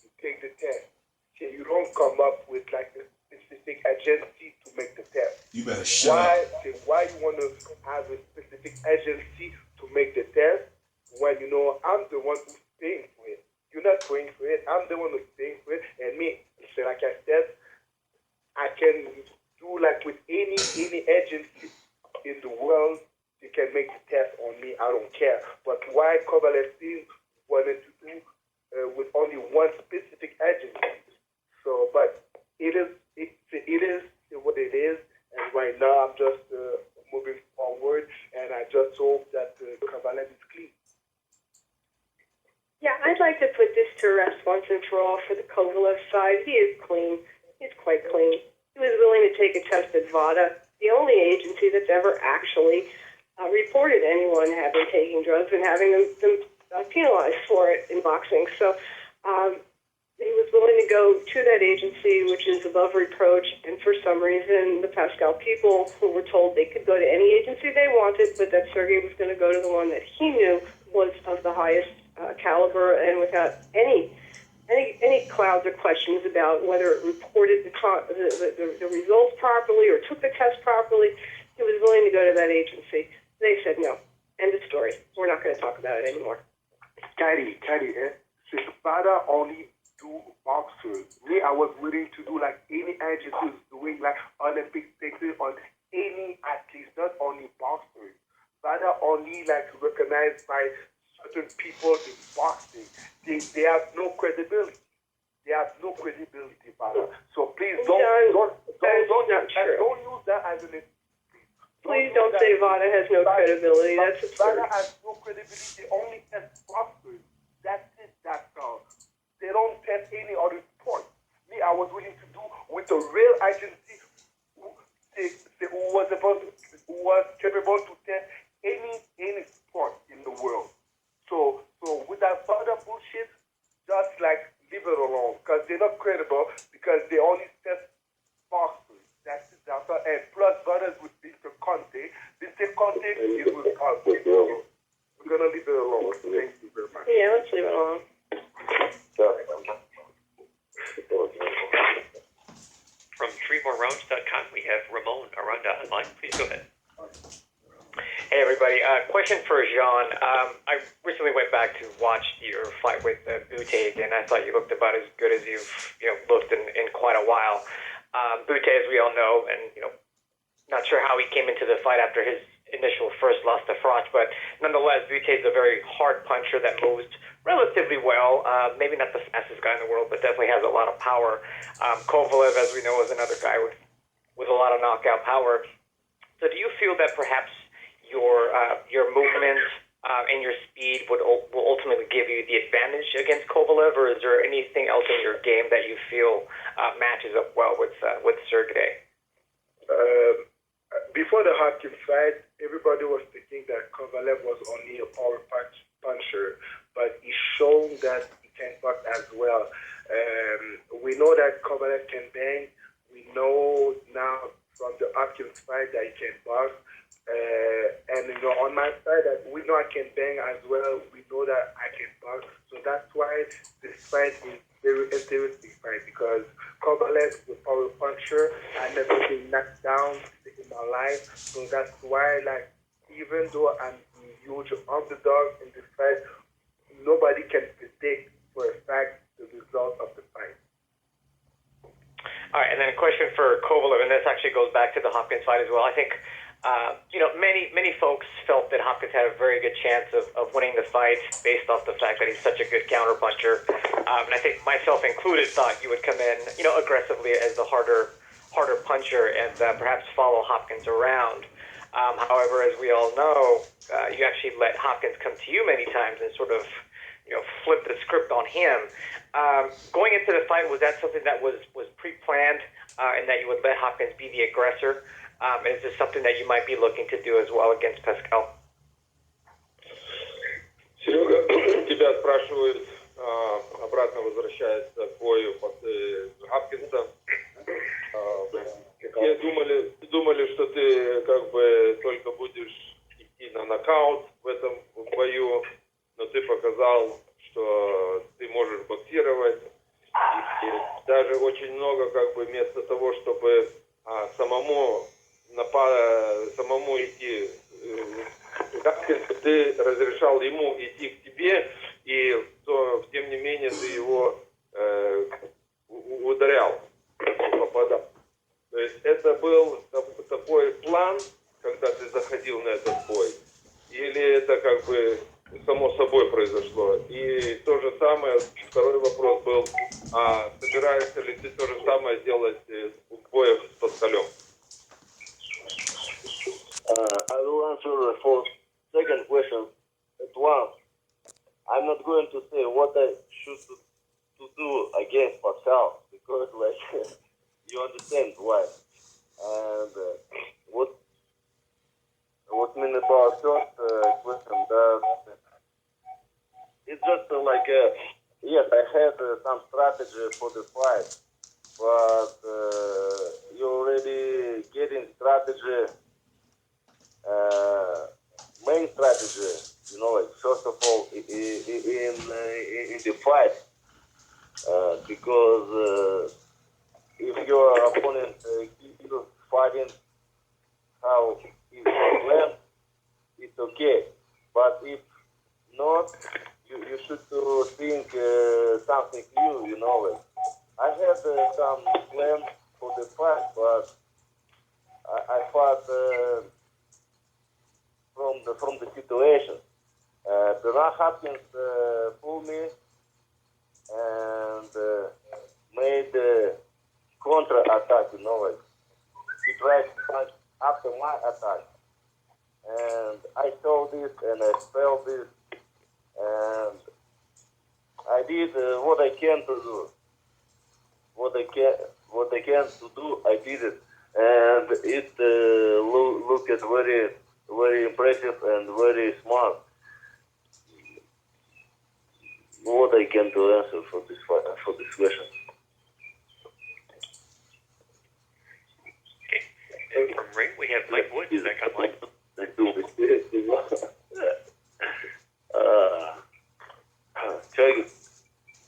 you take the test. So you don't come up with like a specific agency to make the test. You better shut up. Why you want to have a specific agency to make the test when you know I'm the one who's paying for it? You're not paying for it. I'm the one who's paying for it. And me, so like I said, I can do like with any agency in the world, you can make the test on me. I don't care. But why Kovalev team wanted to do with only one specific agency? So, but it is what it is. And right now, I'm just moving forward, and I just hope that Kovalev is clean. Yeah, I'd like to put this to rest once and for all for the Kovalev side. He is clean. He's quite clean. He was willing to take take a test at Vada, the only agency that's ever actually reported anyone having taken drugs and having them penalized for it in boxing. So he was willing to go to that agency, which is above reproach, and for some reason the Pascal people who were told they could go to any agency they wanted, but that Sergey was going to go to the one that he knew was of the highest caliber and without any clouds or questions about whether it reported the results properly or took the test properly. He was willing to go to that agency. They said no. End of story. We're not going to talk about it anymore. Katie, since Vada only do boxers, me, I was willing to do like any agency is doing, like Olympic things on any athletes, not only boxers. Vada only like recognized by certain people in boxing. They have no credibility. They have no credibility, Vada. So please don't use that as an excuse. Please don't say Vada has no credibility. That's absurd. Vada has no credibility. They only test boxers. That's it. That's all. They don't test any other sport. Me, I was willing to do with a real agency who was capable to test any sport in the world. So with that Vada bullshit, just like leave it alone, because they're not credible, because they only test boxers. That's it. That's all. And plus, Vada's with Mr. Conte. Mr. Conte is with Conte. We're gonna leave it alone. Thank you very much. Yeah, let's leave it alone. From threemorounds.com, we have Ramon Aranda online. Please go ahead. Hey everybody, question for Jean. I recently went back to watch your fight with Butte, and I thought you looked about as good as you've looked in quite a while. Butte, as we all know, and not sure how he came into the fight after his initial first loss to Froch, but nonetheless, Butte is a very hard puncher that moves relatively well. Maybe not the fastest guy in the world, but definitely has a lot of power. Kovalev, as we know, is another guy with a lot of knockout power. So do you feel that perhaps your movement and your speed will ultimately give you the advantage against Kovalev, or is there anything else in your game that you feel matches up well with Sergey? Before the Hopkins fight, everybody was thinking that Kovalev was only a power puncher, but he's shown that he can box as well. We know that Kovalev can bang. We know now from the Hopkins fight that he can box. And on my side, that we know I can bang as well. We know that I can box. So that's why this fight is very interesting fight, because Kovalev is a power puncher. I never been knocked down in my life. So that's why, like, even though I'm a huge underdog in this fight, nobody can predict for a fact the result of the fight. All right, and then a question for Kovalev, and this actually goes back to the Hopkins fight as well. I think many folks felt that Hopkins had a very good chance of winning the fight based off the fact that he's such a good counterpuncher. And I think myself included thought you would come in, aggressively as the harder puncher and perhaps follow Hopkins around. However, as we all know, you actually let Hopkins come to you many times and sort of, flip the script on him. Going into the fight, was that something that was pre-planned and that you would let Hopkins be the aggressor? Is this something that you might be looking to do as well against Pascal? Серега, тебя спрашивают, обратно возвращаясь к бою Хапкинса. Все думали, что ты как бы только будешь идти на нокаут в этом бою, но ты показал, что ты можешь боксировать. И даже очень много как бы вместо того, чтобы самому идти, ты разрешал ему идти к тебе, и тем не менее ты его ударял, попадал. То есть это был такой план, когда ты заходил на этот бой, или это как бы само собой произошло? И то же самое, второй вопрос был, собираешься ли ты то же самое делать в боях с Паскалем? I will answer the second question at once. I'm not going to say what I should to do against Pascal, because you understand why. And what mean about first question? It's just yes, I had some strategy for the fight, but you already getting strategy, main strategy. First of all, in the fight, because if your opponent keep you fighting how he plans, it's okay. But if not, you should think something new. I had some plans for the fight, but I fought from the situation. Bernard Hopkins pulled me and made contra attack. He tried to punch after my attack, and I saw this and I felt this, and I did what I can to do. What I can to do, I did it, and it looked very, very impressive and very smart. What I can to answer for this question. Okay. From Ring, we have Mike Woods back online.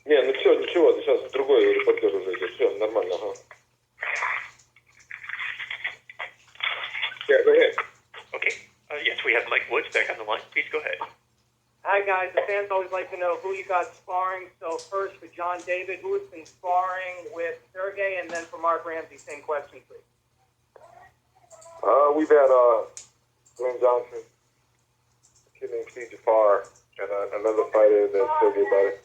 Не, ну все, ничего, сейчас другой репортер уже идет, все, нормально, ага. Yeah, go ahead. Okay. Yes, we have Mike Woods back on the line. Please go ahead. Hi guys, the fans always like to know who you got sparring. So first for John David, who has been sparring with Sergey, and then for Mark Ramsey, same question please. We've had Glenn Johnson, a kid named Steve Jafar, and another fighter that Sergey about it.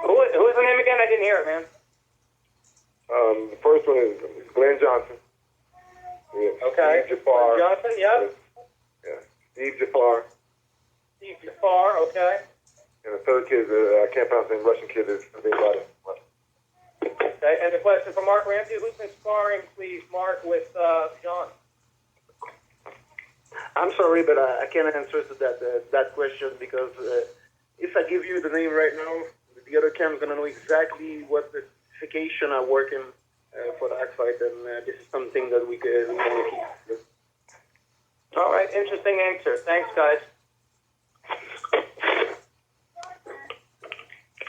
Who is the name again? I didn't hear it, man. The first one is Glenn Johnson. Okay. Steve Jafar. Glenn Johnson, yep. Yeah. Steve Jafar. Steve Jafar, okay. And the third kid, I can't pronounce the name, Russian kid, is Vada. Okay, and the question for Mark Ramsey, who's been sparring, please, Mark, with John? I'm sorry, but I can't answer to that question because if I give you the name right now, the other camp is going to know exactly what the certification are working for that fight, and this is something that we can keep. All right, interesting answer. Thanks, guys.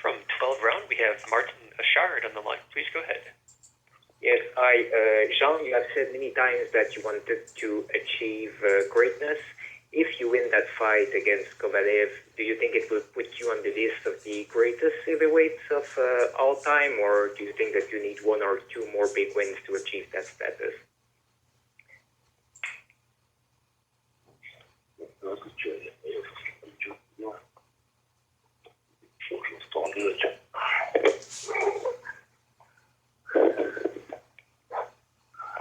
From 12 round, we have Martin Ashard on the line. Please go ahead. Yes, Jean, you have said many times that you wanted to achieve greatness. If you win that fight against Kovalev, do you think it will put you on the list of the greatest heavyweights of all time, or do you think that you need one or two more big wins to achieve that status?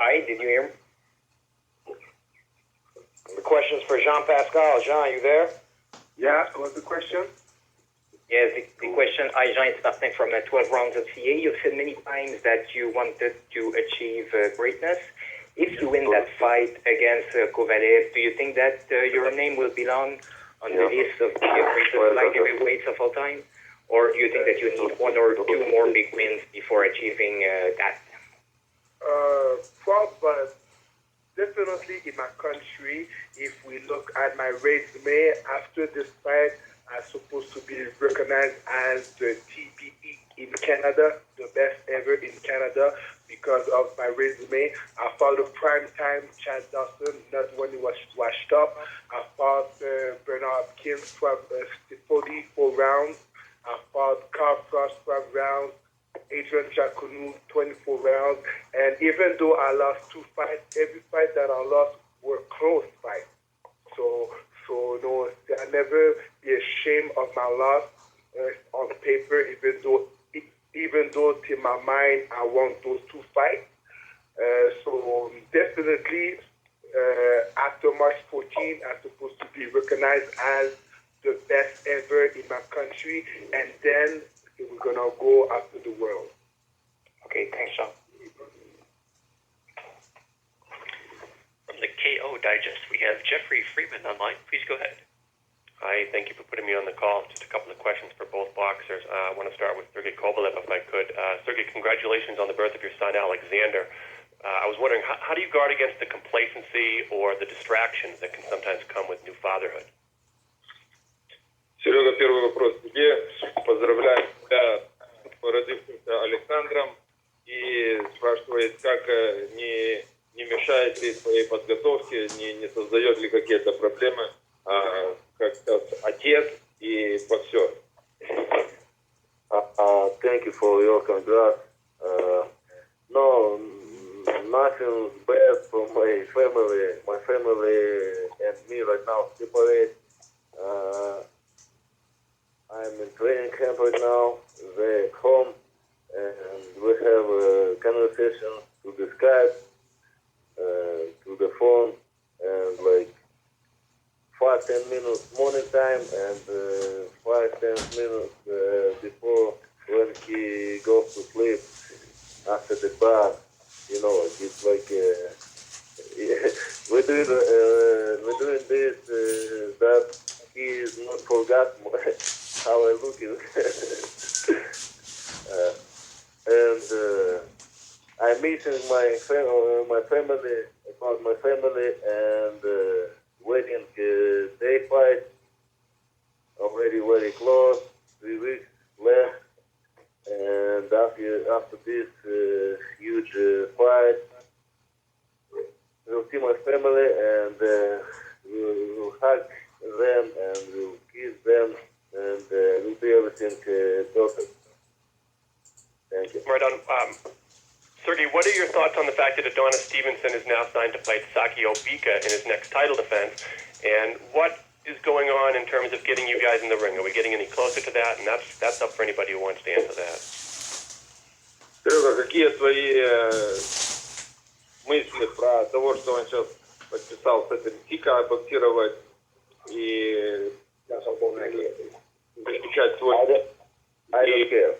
Hi, did you hear me? The question's for Jean Pascal. Jean, you there? Yeah, what's the question? Yes, the question, hi Jean, it's Martin from 12 Rounds of CA. You've said many times that you wanted to achieve greatness. If you win that fight against Kovalev, do you think that your name will belong on the list of the greatest light heavyweights of all time? Or do you think that you need one or two more big wins before achieving that? But definitely in my country, if we look at my resume after this fight, I'm supposed to be recognized as the TBE in Canada, the best ever in Canada, because of my resume. I fought a prime-time Chad Dawson, not when he was washed up. I fought Bernard Hopkins for 44 rounds. I fought Carl Frost 12 rounds. Adrian Jaconu 24 rounds. And even though I lost 2 fights, every fight that I lost were close fights. So no, I never be ashamed of my loss on paper, even though in my mind I won those 2 fights. So definitely after March 14, I'm supposed to be recognized as the best ever in my country, and then we're gonna go after the world. Okay, thanks, John. From the KO Digest, we have Jeffrey Freeman online. Please go ahead. Hi, thank you for putting me on the call. Just a couple of questions for both boxers. I want to start with Sergey Kovalev, if I could. Sergey, congratulations on the birth of your son, Alexander. I was wondering, how do you guard against the complacency or the distractions that can sometimes come with new fatherhood? Серега, первый вопрос тебе. Поздравляю тебя с родившимся Александром. И спрашивает, как не мешает ли своей подготовке, не создает ли какие-то проблемы, как отец и боксер. Thank you for your congrats. No, nothing bad for my family. My family and me right now separate. I'm in training camp right now. They're at home, and we have a conversation through the Skype, through the phone, and like 5-10 minutes morning time and 5-10 minutes before when he goes to sleep after the bath. You know, it's like we're doing this that he is not forgotten how I look at and I'm missing my family, about my family, and waiting day fight. Already very close, 3 weeks left, and after this huge fight, we'll see my family and we'll hug them and we'll kiss them and we'll do everything perfect. Thank you. Right on. Sergey, what are your thoughts on the fact that Adonis Stevenson is now signed to fight Sakio Bika in his next title defense? And what is going on in terms of getting you guys in the ring? Are we getting any closer to that? And that's up for anybody who wants to answer that. Серега, какие твои мысли про того, что он сейчас подписал с этим Кика боксировать и защищать свой... I don't care.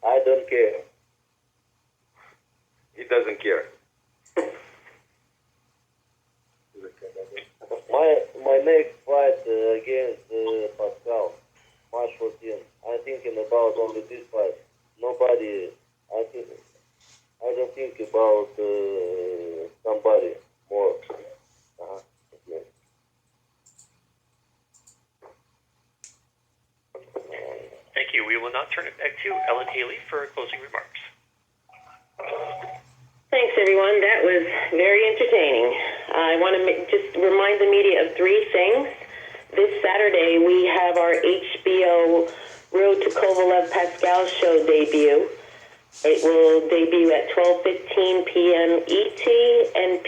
I don't care. He doesn't care. My next fight against Pascal, March 14. I'm thinking about only this fight. Nobody. I don't think about somebody more. Okay. Thank you. We will now turn it back to Ellen Haley for closing remarks. Thanks, everyone. That was very entertaining. I want to just remind the media of 3 things. This Saturday, we have our HBO Road to Kovalev Pascal show debut. It will debut at 12:15 p.m. ET and